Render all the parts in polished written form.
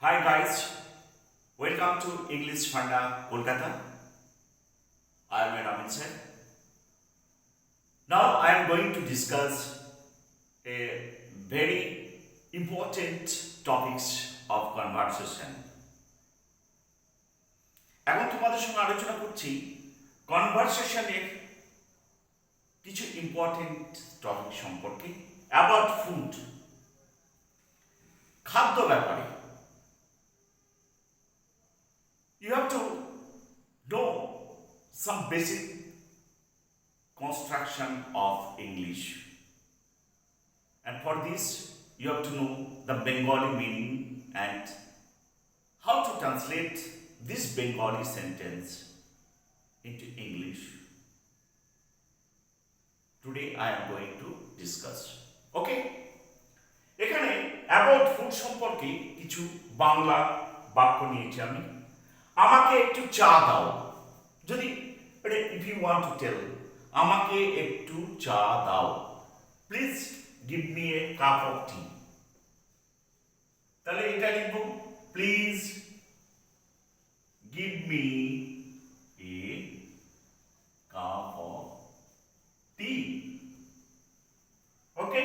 Hi guys, welcome to English Funda Kolkata. I am Ramin sir. Now I am going to discuss a very important topics of conversation. এখন তোমাদের সঙ্গে আলোচনা করছি কনভারসেশনের কিছু important topic সম্পর্কে about food, খাদ্য ব্যাপারে। You have to know some basic construction of English, and for this you have to know the Bengali meaning and how to translate this Bengali sentence into English. Today I am going to discuss. Okay? এখানে about food সম্পর্কে কিছু বাংলা বাক্য নিয়েছি আমি। আমাকে একটু চা দাও, যদি if you want to tell আমাকে একটু চা দাও, please give me a cup of tea, তাহলে এটা লিখব please give me a cup of tea. Okay,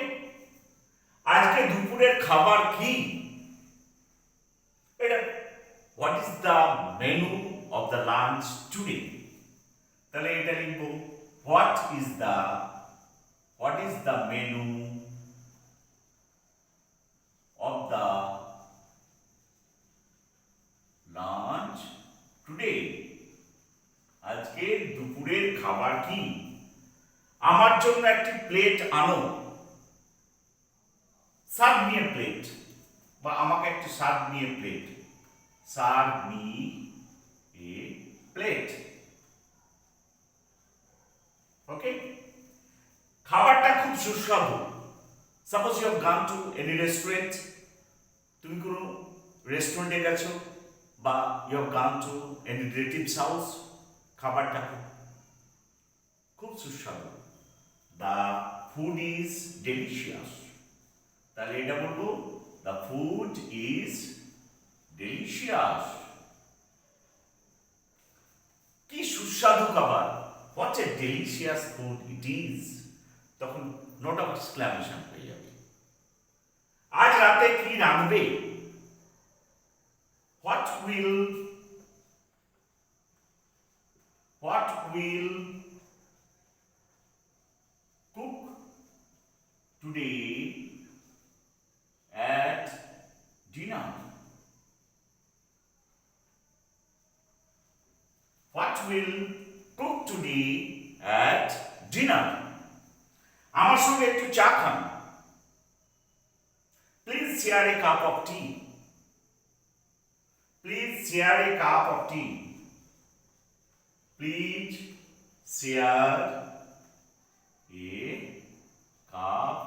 আজকে দুপুরের খাবার কি? এটা what is the menu of the lunch today? তাহলে এটা লিখব what is the menu of the lunch today? আজকে দুপুরের খাবার কি? আমার জন্য একটি প্লেট আনো, সার্ভ মি এ প্লেট, বা আমাকে একটু serve me a plate, serve me a plate. Okay? খাবারটা খুব সুস্বাদু। Suppose you have gone to any restaurant, তুমি কোনো রেস্টুরেন্টে গেছো বা you have gone to any relative's house, খাবারটা খুব সুস্বাদু। The food is delicious. তাহলে এটা বলবো the food is delicious. কি সুস্বাদু খাবার, what a delicious food it is, তখন নোট অফ এক্সক্লামেশন হয়ে যাবে। আজ রাতে কি রাঁধবে? what will cook today at dinner? What will cook today at dinner? আমার সঙ্গে একটু চা খান, please share a cup of tea, please share a cup of tea, please share a cup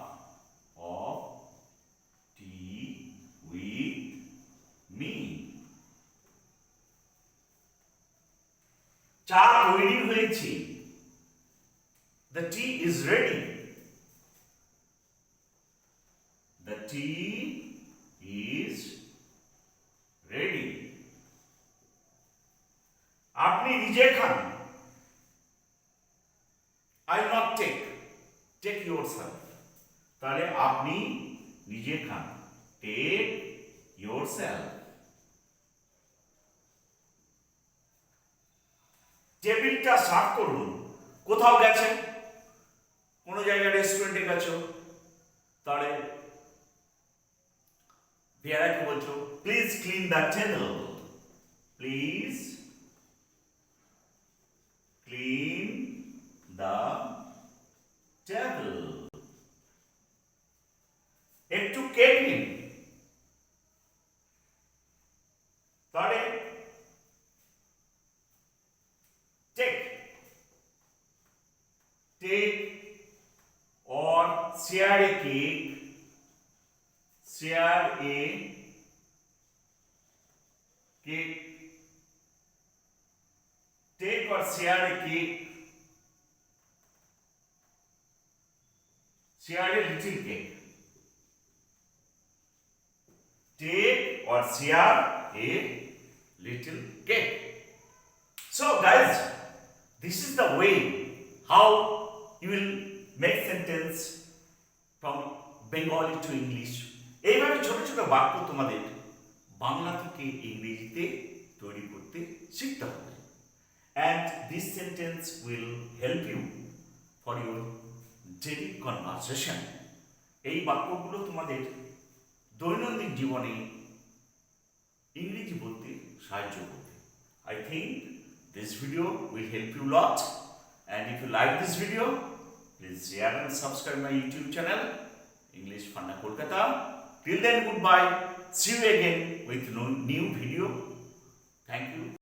of tea with me. চা তৈরি হয়েছে, the tea is ready, the tea is ready. আপনি নিজে খান, I will not take yourself, তাহলে আপনি নিজে খান, take yourself. টেবিলটা serve করুন। কোথাও গেছেন, কোনো জায়গায় রেস্টুরেন্টে গেছো, তাহলে বিয়ারাকে বলছো please clean the table, please clean the table. একটু কেক নিন, তাহলে take or share a cake, share a cake, take or share a cake, share a little cake, take or share a little cake. So guys, this is the way how you will make sentence from Bengali to English. এইভাবে ছোট ছোট বাক্য তোমাদের বাংলা থেকে ইংরেজিতে তৈরি করতে শিখতে হবে। And this sentence will help you for your daily conversation. এই বাক্যগুলো তোমাদের দৈনন্দিন জীবনে ইংরেজি বলতে সাহায্য করবে। I think this video will help you a lot, and if you like this video, please share and subscribe my YouTube channel, English Funda Kolkata. Till then, goodbye. See you again with new video. Thank you.